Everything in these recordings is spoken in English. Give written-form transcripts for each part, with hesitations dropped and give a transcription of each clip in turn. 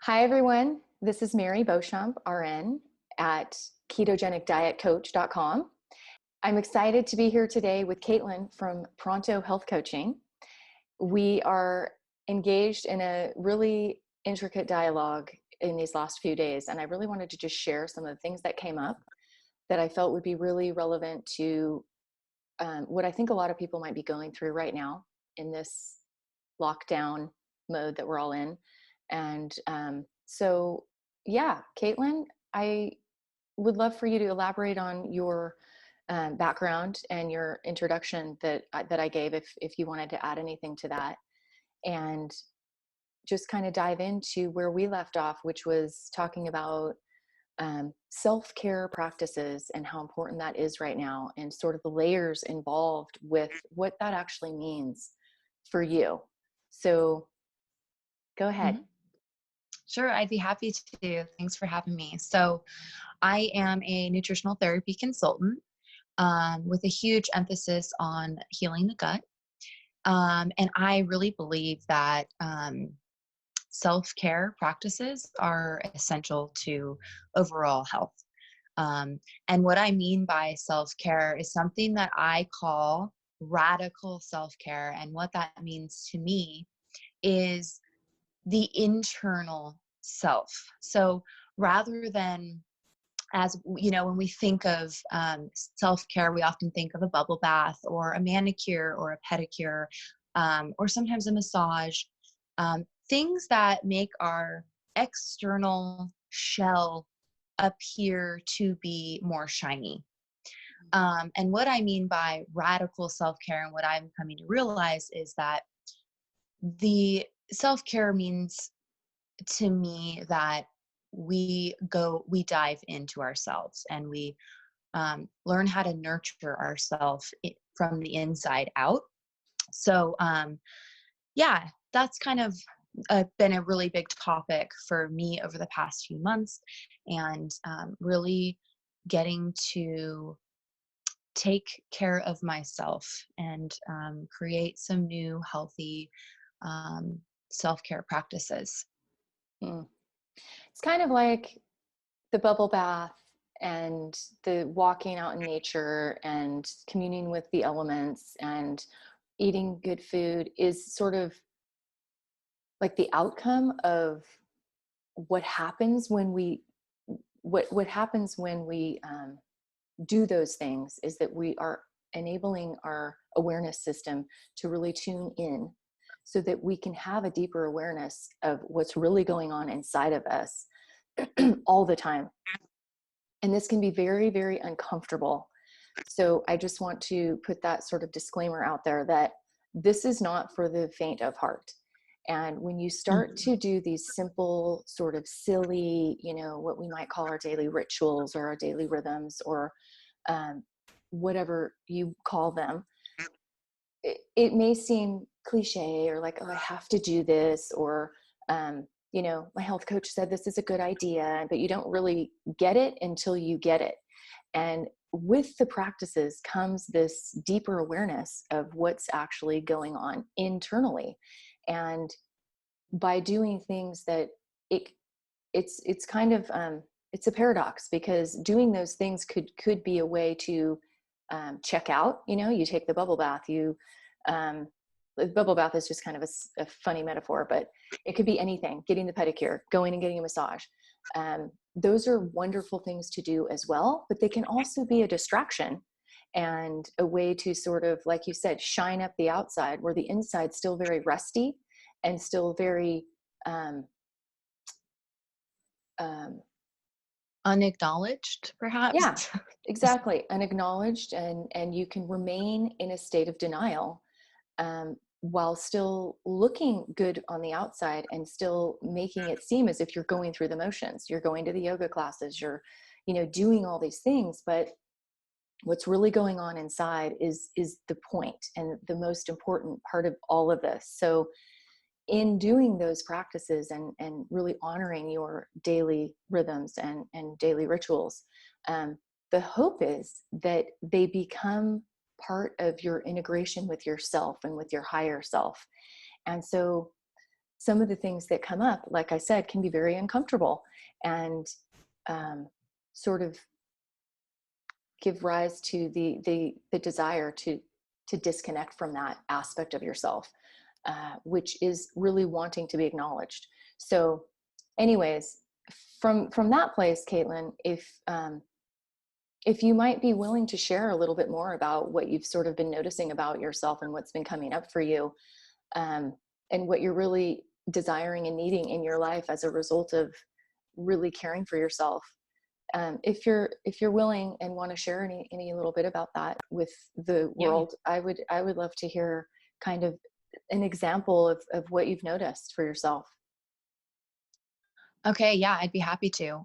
Hi, everyone. This is Mary Beauchamp, RN at ketogenicdietcoach.com. I'm excited to be here today with Caitlin from Pronto Health Coaching. We are engaged in a really intricate dialogue in these last few days, and I really wanted to just share some of the things that came up that I felt would be really relevant to what I think a lot of people might be going through right now in this lockdown mode that we're all in. And so, yeah, Caitlin, I would love for you to elaborate on your background and your introduction that I gave, if you wanted to add anything to that, and just kind of dive into where we left off, which was talking about self-care practices and how important that is right now, and sort of the layers involved with what that actually means for you. So go ahead. Mhm. Sure, I'd be happy to. Thanks for having me. So, I am a nutritional therapy consultant with a huge emphasis on healing the gut. And I really believe that self care practices are essential to overall health. And what I mean by self care is something that I call radical self care. And what that means to me is the internal self. So rather than, as you know, when we think of self-care, we often think of a bubble bath or a manicure or a pedicure, or sometimes a massage, things that make our external shell appear to be more shiny. And what I mean by radical self-care and what I'm coming to realize is that the self-care means to me that we dive into ourselves and we learn how to nurture ourselves from the inside out. So yeah, that's kind of been a really big topic for me over the past few months, and really getting to take care of myself and create some new healthy self-care practices. Mm. It's kind of like the bubble bath and the walking out in nature and communing with the elements and eating good food is sort of like the outcome of what happens when we what happens when we do those things, is that we are enabling our awareness system to really tune in so that we can have a deeper awareness of what's really going on inside of us all the time. And this can be very, very uncomfortable. So I just want to put that sort of disclaimer out there that this is not for the faint of heart. And when you start Mhm. to do these simple, sort of silly, what we might call our daily rituals or our daily rhythms, or um, whatever you call them, it may seem cliche or like, oh, I have to do this, or my health coach said this is a good idea, but you don't really get it until you get it. And with the practices comes this deeper awareness of what's actually going on internally. And by doing things that it it's kind of it's a paradox, because doing those things could be a way to check out. You take the bubble bath, um, the bubble bath is just kind of a funny metaphor, but it could be anything. Getting the pedicure, going and getting a massage, those are wonderful things to do as well, but they can also be a distraction and a way to sort of, like you said, shine up the outside where the inside's still very rusty and still very um, um, Unacknowledged, perhaps. yeah, exactly, unacknowledged, and you can remain in a state of denial, while still looking good on the outside and still making it seem as if you're going through the motions. You're going to the yoga classes, you're doing all these things, but what's really going on inside is the point and the most important part of all of this. So in doing those practices and really honoring your daily rhythms and daily rituals, um, the hope is that they become part of your integration with yourself and with your higher self. And so some of the things that come up, like I said, can be very uncomfortable and sort of give rise to the desire to disconnect from that aspect of yourself, which is really wanting to be acknowledged. So, anyways, from that place, Caitlin, if you might be willing to share a little bit more about what you've sort of been noticing about yourself and what's been coming up for you, and what you're really desiring and needing in your life as a result of really caring for yourself. If you're willing and want to share any little bit about that with the Yeah. world, I would love to hear kind of an example of what you've noticed for yourself. Okay. Yeah, I'd be happy to.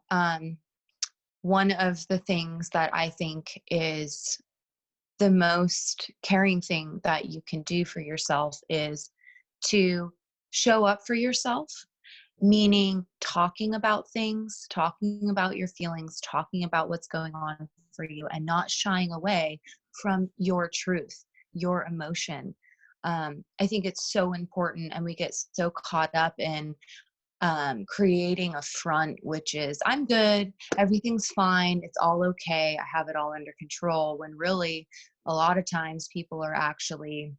One of the things that I think is the most caring thing that you can do for yourself is to show up for yourself, meaning talking about things, talking about your feelings, talking about what's going on for you, and not shying away from your truth, your emotion. I think it's so important, and we get so caught up in creating a front, which is, I'm good, everything's fine, it's all okay, I have it all under control, when really, a lot of times people are actually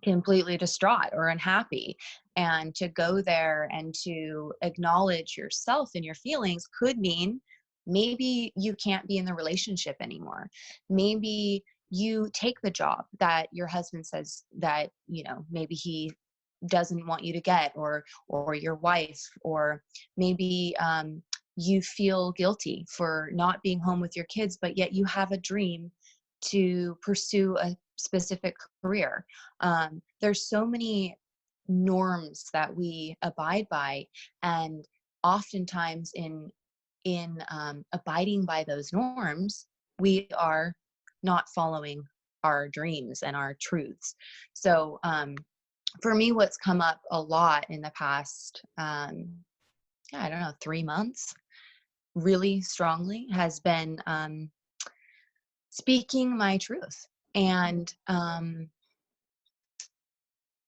completely distraught or unhappy. And to go there and to acknowledge yourself and your feelings could mean maybe you can't be in the relationship anymore. Maybe you take the job that your husband says that, maybe he doesn't want you to get, or your wife, or maybe you feel guilty for not being home with your kids, but yet you have a dream to pursue a specific career. There's so many norms that we abide by, and oftentimes in abiding by those norms, we are not following our dreams and our truths. So for me, what's come up a lot in the past, yeah, I don't know, 3 months, really strongly, has been speaking my truth. And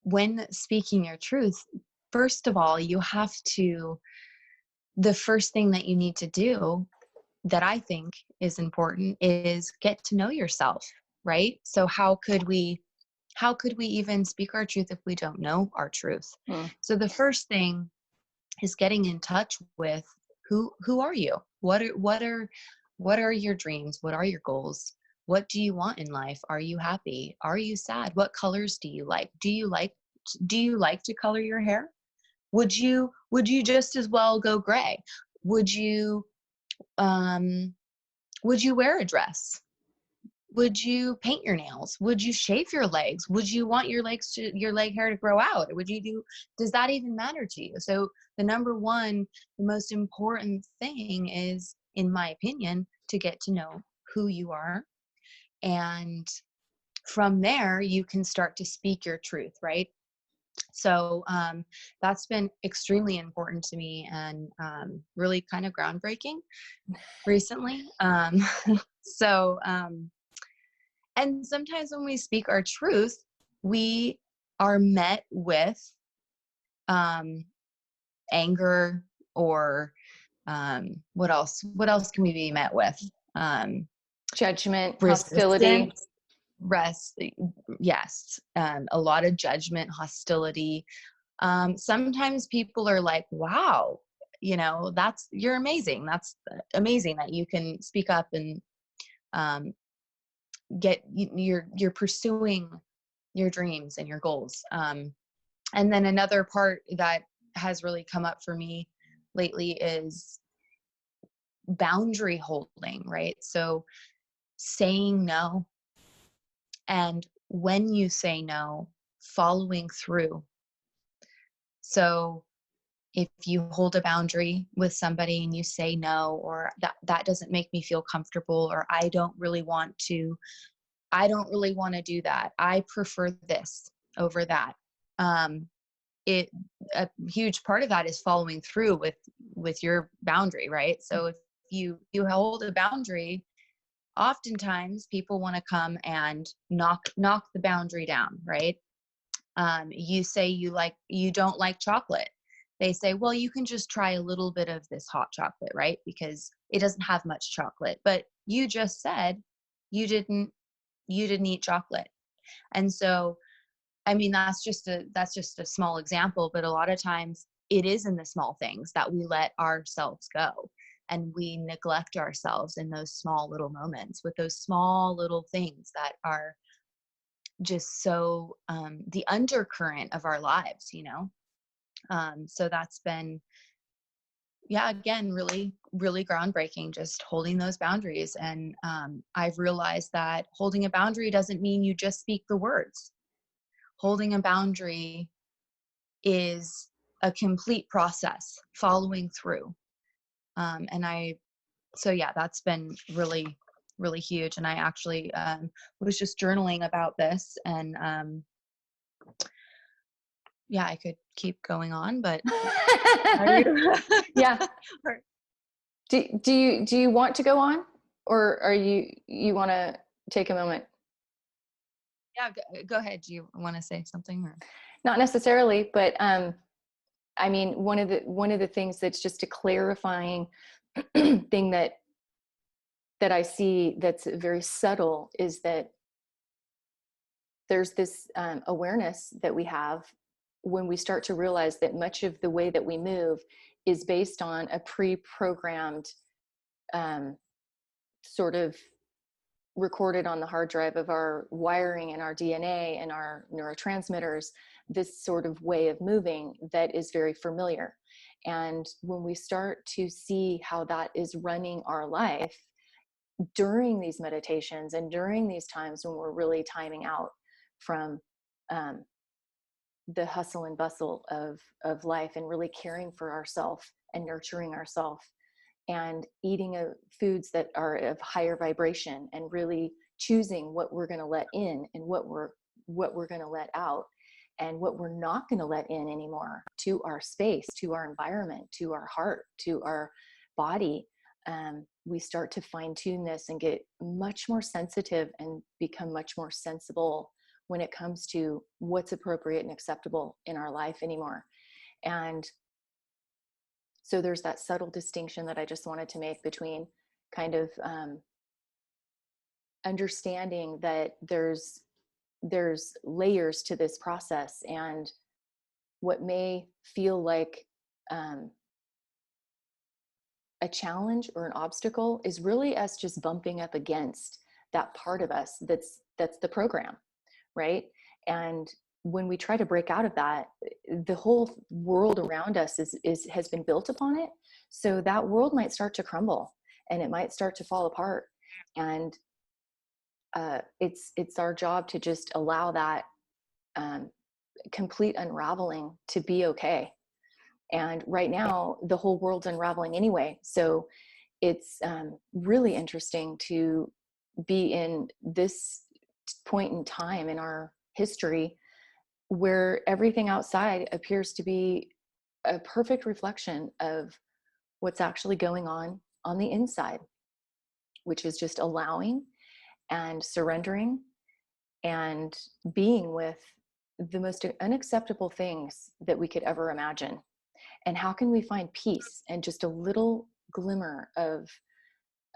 when speaking your truth, first of all, the first thing that you need to do that I think is important is get to know yourself, right? So how could we even speak our truth if we don't know our truth? Mm. So the first thing is getting in touch with who are you? What are your dreams? What are your goals? What do you want in life? Are you happy? Are you sad? What colors do you like? Do you like to color your hair? Would you just as well go gray? Would you um would you wear a dress? Would you paint your nails? Would you shave your legs? Would you want your leg hair to grow out? Does that even matter to you? So the number one, the most important thing is, in my opinion, to get to know who you are. And from there, you can start to speak your truth, right? So that's been extremely important to me, and really kind of groundbreaking recently. So, and sometimes when we speak our truth, we are met with um, anger, or what else? What else can we be met with? Judgment, hostility. Resistance, rest, yes, a lot of judgment, hostility. Sometimes people are like, "Wow, you're amazing. That's amazing that you can speak up and um, you're pursuing your dreams and your goals." And then another part that has really come up for me lately is boundary holding, right? So saying no, and when you say no, following through. So if you hold a boundary with somebody and you say no, or that doesn't make me feel comfortable, or I don't really want to do that, I prefer this over that. Um, it a huge part of that is following through with your boundary, right? So if you hold a boundary, oftentimes people want to come and knock the boundary down, right? You say you don't like chocolate. They say, well, you can just try a little bit of this hot chocolate, right? Because it doesn't have much chocolate. But you just said you didn't you didn't eat chocolate. And so, I mean, that's just a small example, but a lot of times it is in the small things that we let ourselves go, and we neglect ourselves in those small little moments with those small little things that are just so the undercurrent of our lives, so that's been, yeah, again, really, really groundbreaking, just holding those boundaries. And I've realized that holding a boundary doesn't mean you just speak the words. Holding a boundary is a complete process, following through. And so yeah, that's been really, really huge. And I actually was just journaling about this, and yeah, I could keep going on, but are you? Yeah. Or- Do you want to go on, or are you want to take a moment? yeah, go ahead. Do you want to say something? Or Not necessarily, but I mean, one of the things that's just a clarifying thing that I see that's very subtle is that there's this awareness that we have when we start to realize that much of the way that we move is based on a pre-programmed um, sort of recorded on the hard drive of our wiring and our DNA and our neurotransmitters, this sort of way of moving that is very familiar. And when we start to see how that is running our life during these meditations and during these times when we're really timing out from um, the hustle and bustle of life and really caring for ourselves and nurturing ourselves and eating foods that are of higher vibration and really choosing what we're going to let in and what we're going to let out and what we're not going to let in anymore to our space, to our environment, to our heart, to our body. We start to fine tune this and get much more sensitive and become much more sensible when it comes to what's appropriate and acceptable in our life anymore. And so there's that subtle distinction that I just wanted to make between kind of understanding that there's layers to this process, and what may feel like um, a challenge or an obstacle is really us just bumping up against that part of us that's the program, right? And when we try to break out of that, the whole world around us is has been built upon it. So that world might start to crumble and it might start to fall apart. And it's our job to just allow that um, complete unraveling to be okay. And right now, the whole world's unraveling anyway. So it's really interesting to be in this point in time in our history where everything outside appears to be a perfect reflection of what's actually going on the inside, which is just allowing and surrendering and being with the most unacceptable things that we could ever imagine. And how can we find peace and just a little glimmer of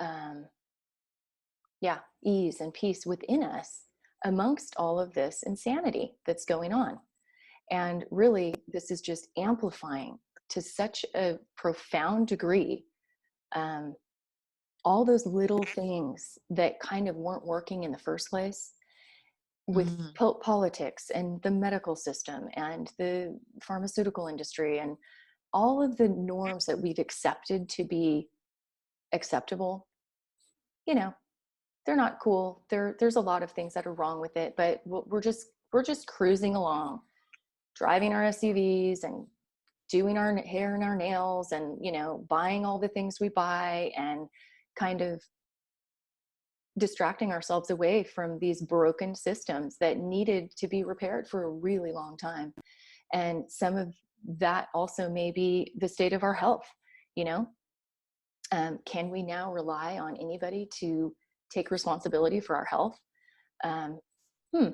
um, yeah, ease and peace within us amongst all of this insanity that's going on? And really, this is just amplifying to such a profound degree um, all those little things that kind of weren't working in the first place with Mhm. politics and the medical system and the pharmaceutical industry and all of the norms that we've accepted to be acceptable. You know, they're not cool. There's a lot of things that are wrong with it, but we're just cruising along, driving our SUVs and doing our hair and our nails and buying all the things we buy and kind of distracting ourselves away from these broken systems that needed to be repaired for a really long time. And some of that also may be the state of our health. you know can we now rely on anybody to take responsibility for our health? um, hmm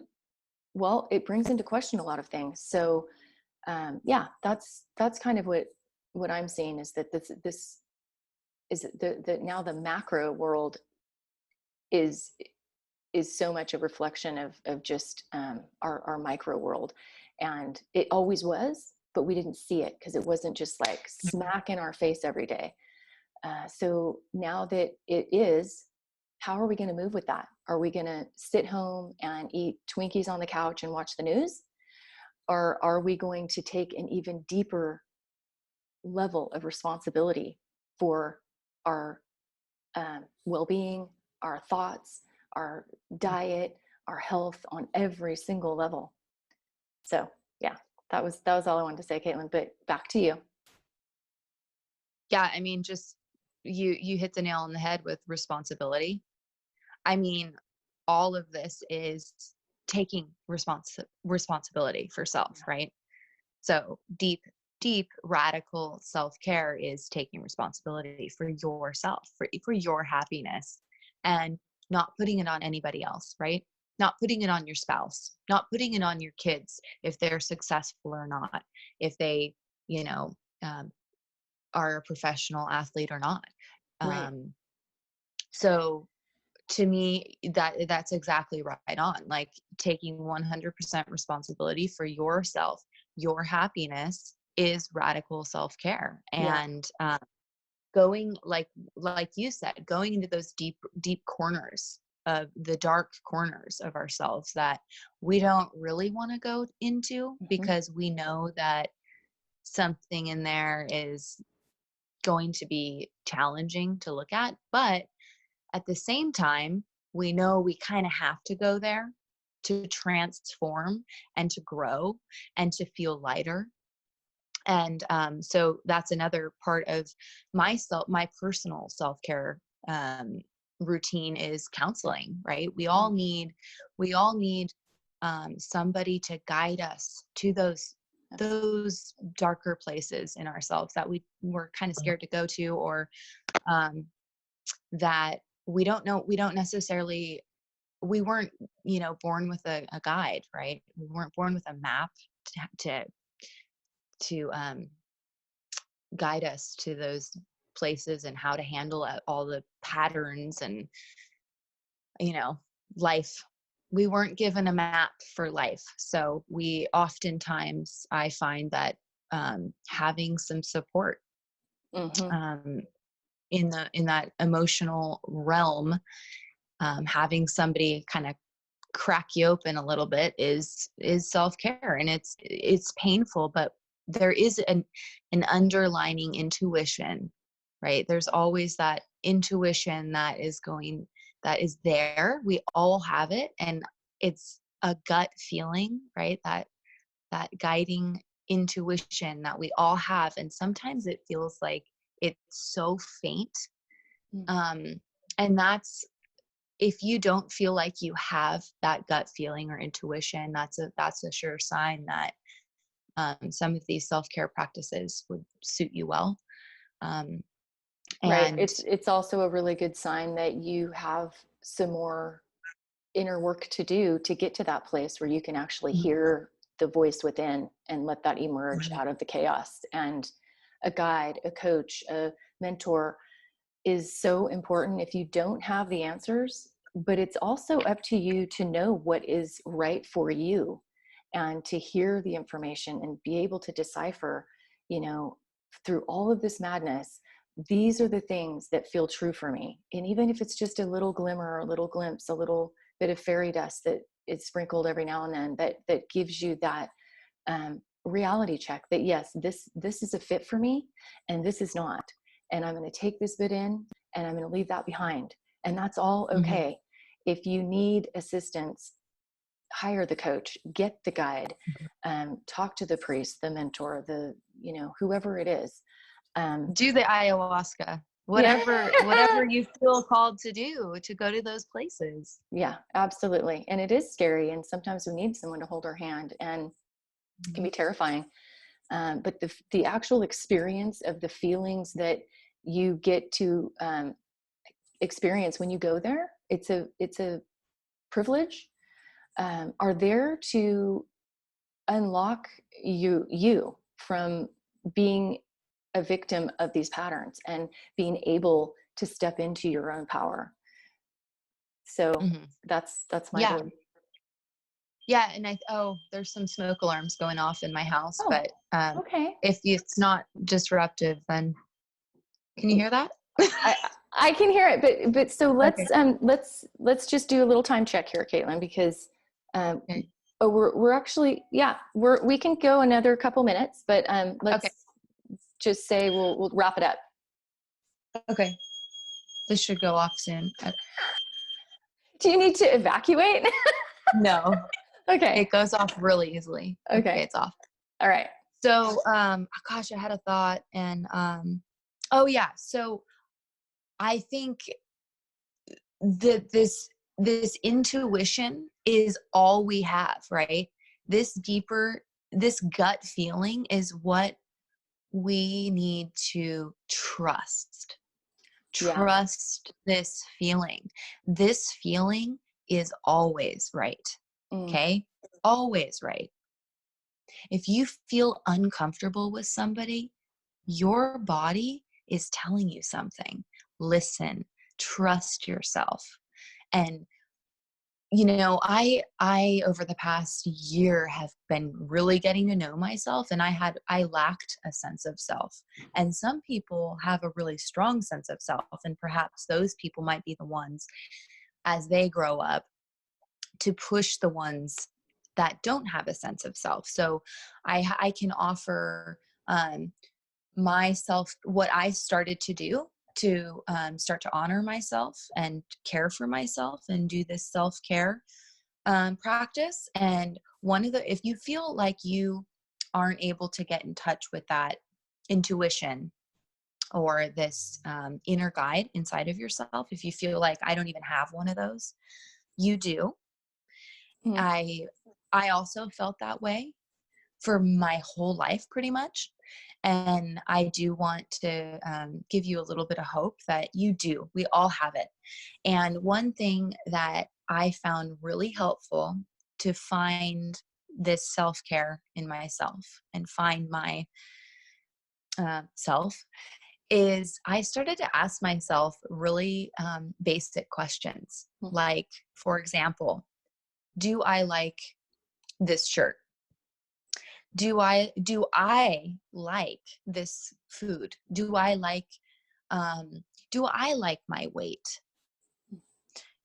well, it brings into question a lot of things. So yeah, that's kind of what I'm seeing, is that this is the now the macro world is so much a reflection of just our micro world, and it always was, but we didn't see it because it wasn't just like Mhm. smack in our face every day. So now that it is, how are we going to move with that? Are we going to sit home and eat Twinkies on the couch and watch the news? Or are we going to take an even deeper level of responsibility for our well-being, our thoughts, our diet, our health on every single level? So yeah, that was all I wanted to say, Caitlin, but back to you. Yeah, I mean, just you hit the nail on the head with responsibility. I mean, all of this is taking responsibility for self, right? So deep radical self-care is taking responsibility for yourself, for your happiness, and not putting it on anybody else, right? Not putting it on your spouse, not putting it on your kids if they're successful or not, if they, you know, um, are a professional athlete or not. Right. Um, so to me, that's exactly right on. Like taking 100% responsibility for yourself, your happiness is radical self-care. Yeah. And going like you said, going into those deep corners of the dark corners of ourselves that we don't really want to go into, Hmm. because we know that something in there is going to be challenging to look at. But at the same time, we know we kind of have to go there to transform and to grow and to feel lighter. And so that's another part of my personal self-care routine is counseling, right? We all need somebody to guide us to Absolutely. those darker places in ourselves that we're kind of scared to go to, or um, that we don't necessarily, we weren't, born with a guide, right? We weren't born with a map to guide us to those places and how to handle all the patterns and, you know life. We weren't given a map for life, so we oftentimes, I find that having some support Hmm. um, in that emotional realm, having somebody kind of crack you open a little bit is self-care. And it's painful, but there is an underlining intuition, right? There's always that intuition that is there. We all have it, and it's a gut feeling, right? That guiding intuition that we all have, and sometimes it feels like it's so faint. um and that's, if you don't feel like you have that gut feeling or intuition, that's a sure sign that some of these self-care practices would suit you well. Um, Right. and It's also a really good sign that you have some more inner work to do to get to that place where you can actually Mhm, hear the voice within and let that emerge mhm, out of the chaos. And a guide, a coach, a mentor is so important if you don't have the answers, but it's also up to you to know what is right for you and to hear the information and be able to decipher, you know, through all of this madness, these are the things that feel true for me. And even if it's just a little glimmer, a little glimpse, a little bit of fairy dust that is sprinkled every now and then, that gives you that reality check that yes, this is a fit for me, and this is not, and I'm going to take this bit in, and I'm going to leave that behind, and that's all mhm. okay. If you need assistance, hire the coach, get the guide, talk to the priest, the mentor, the whoever it is. um, Do the ayahuasca, yeah. whatever you feel called to do, to go to those places. Yeah, absolutely. And it is scary, and sometimes we need someone to hold our hand, and it can Mhm, be terrifying. But the actual experience of the feelings that you get to experience when you go there, it's a privilege, are there to unlock you from being a victim of these patterns and being able to step into your own power. So Hmm. that's my Yeah. belief. Yeah. And there's some smoke alarms going off in my house, Oh, but okay. if it's not disruptive, then can you hear that? I I can hear it, but so Okay. let's just do a little time check here, Caitlin, because um, Okay. oh, we're actually, yeah, we can go another couple minutes, but Okay. let's just say we'll wrap it up. Okay. This should go off soon. Do you need to evacuate? No, Okay. it goes off really easily. Okay, Okay. it's off. All right. So, gosh, I had a thought, and oh yeah. So I think that this intuition is all we have, right? This deeper, this gut feeling is what we need to trust. Yeah. Trust this feeling. This feeling is always right. Mm, Okay? Always right. If you feel uncomfortable with somebody, your body is telling you something. Listen, trust yourself. And I over the past year have been really getting to know myself, and I lacked a sense of self. And some people have a really strong sense of self, and perhaps those people might be the ones as they grow up to push the ones that don't have a sense of self. So I can offer um, myself what I started to do to start to honor myself and care for myself and do this self-care practice. And if you feel like you aren't able to get in touch with that intuition or this inner guide inside of yourself, if you feel like I don't even have one of those, you do. mm, I also felt that way for my whole life pretty much. And I do want to give you a little bit of hope that we all have it. And one thing that I found really helpful to find this self-care in myself and find my self is I started to ask myself really basic questions. mm, Like, for example, do I like this shirt? Do I like this food? Um do I like my weight?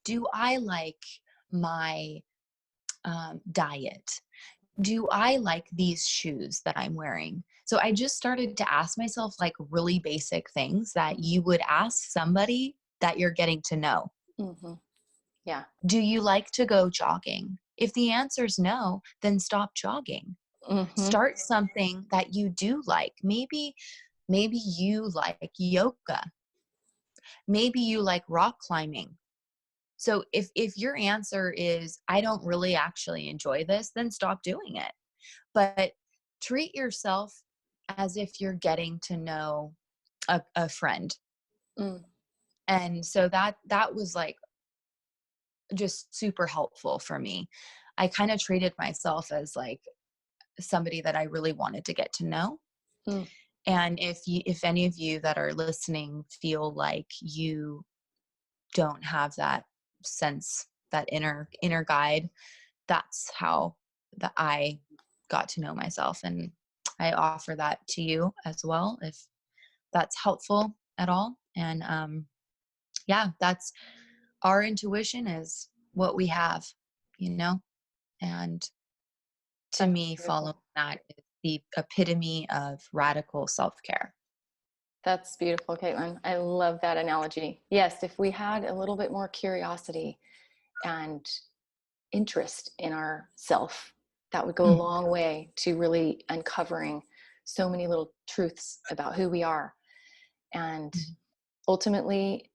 Do I like my diet? Do I like these shoes that I'm wearing? So I just started to ask myself like really basic things that mm, you would ask somebody that you're getting to know. mhm. Yeah. Do you like to go jogging? If the answer is no, then stop jogging. Mhm. Start something that you do like. Maybe you like yoga. Maybe you like rock climbing. So if your answer is I don't really actually enjoy this, then stop doing it. But treat yourself as if you're getting to know a friend. Mm. And so that was like just super helpful for me. I kind of treated myself as like somebody that I really wanted to get to know. Mm. And if any of you that are listening feel like you don't have that sense, that inner guide, that's how that I got to know myself. And I offer that to you as well if that's helpful at all. And yeah, that's our intuition is what we have, you know? And to That's me, following beautiful. that is the epitome of radical self-care. That's beautiful, Caitlin. I love that analogy. Yes, if we had a little bit more curiosity and interest in our self, that would go a Mm, long way to really uncovering so many little truths about who we are. And mm, ultimately,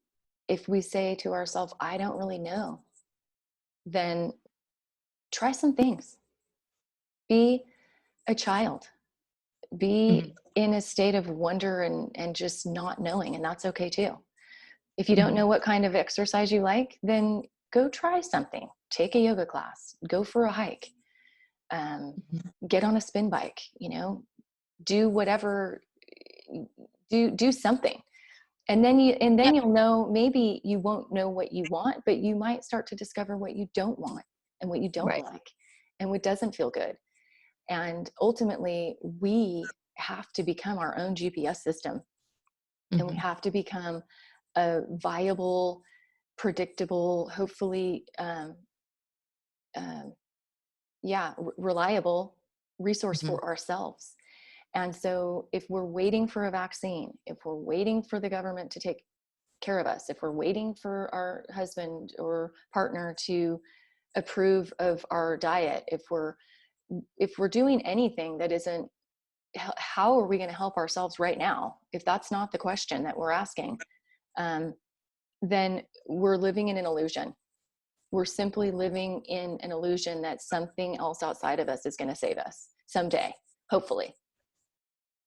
if we say to ourselves, I don't really know, then try some things. Be a child. Be mm, in a state of wonder and just not knowing, and that's okay too. If you don't mm, know what kind of exercise you like, then go try something. take a yoga class, go for a hike, Mhm. get on a spin bike, do whatever, do something. And then Yeah. you'll know, maybe you won't know what you want, but you might start to discover what you don't want and what you don't Right. like and what doesn't feel good. And ultimately, we have to become our own GPS system, and we Mhm. have to become a viable, predictable, hopefully, um, reliable resource Mhm. for ourselves. And so, if we're waiting for a vaccine, if we're waiting for the government to take care of us, if we're waiting for our husband or partner to approve of our diet, if we're doing anything that isn't, how are we going to help ourselves right now? If that's not the question that we're asking, um, then we're living in an illusion. We're simply living in an illusion that something else outside of us is going to save us someday, hopefully,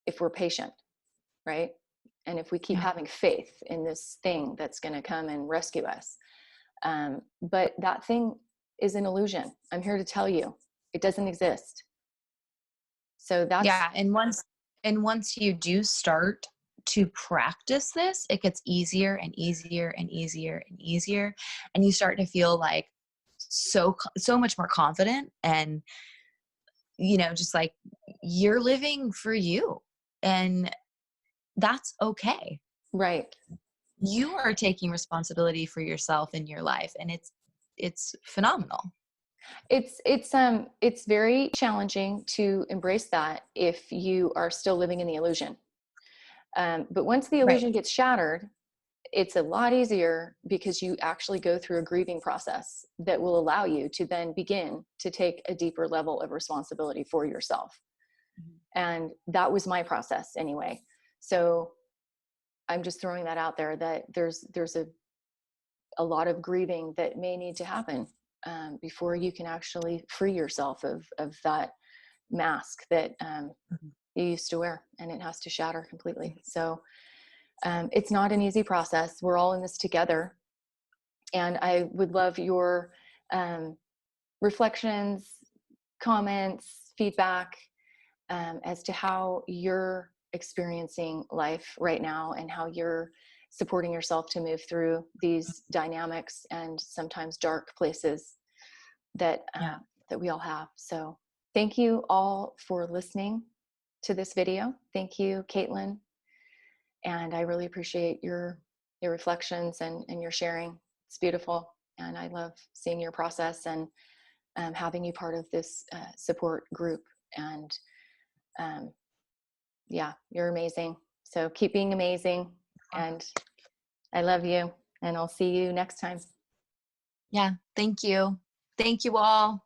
if we're patient, right? And if we keep Yeah. having faith in this thing that's going to come and rescue us. But that thing is an illusion. I'm here to tell you, it doesn't exist. So that's Yeah. And once you do start to practice this, it gets easier and easier and easier and easier. And you start to feel like so much more confident, and just like you're living for you. And that's okay. right. You are taking responsibility for yourself in your life, and it's phenomenal. It's very challenging to embrace that if you are still living in the illusion. But once the Right. illusion gets shattered, it's a lot easier, because you actually go through a grieving process that will allow you to then begin to take a deeper level of responsibility for yourself. Mhm. And that was my process anyway. So I'm just throwing that out there, that there's a lot of grieving that may need to happen, before you can actually free yourself of that mask that, Mhm. you used to wear, and it has to shatter completely. So, it's not an easy process. We're all in this together. And I would love your, um, reflections, comments, feedback, as to how you're experiencing life right now, and how you're supporting yourself to move through these dynamics and sometimes dark places that, Yeah. that we all have. So thank you all for listening to this video. Thank you, Caitlin. And I really appreciate your reflections and your sharing. It's beautiful. And I love seeing your process, and, having you part of this, support group. And, um, yeah, you're amazing. So keep being amazing. And I love you. And I'll see you next time. Yeah. Thank you. Thank you all.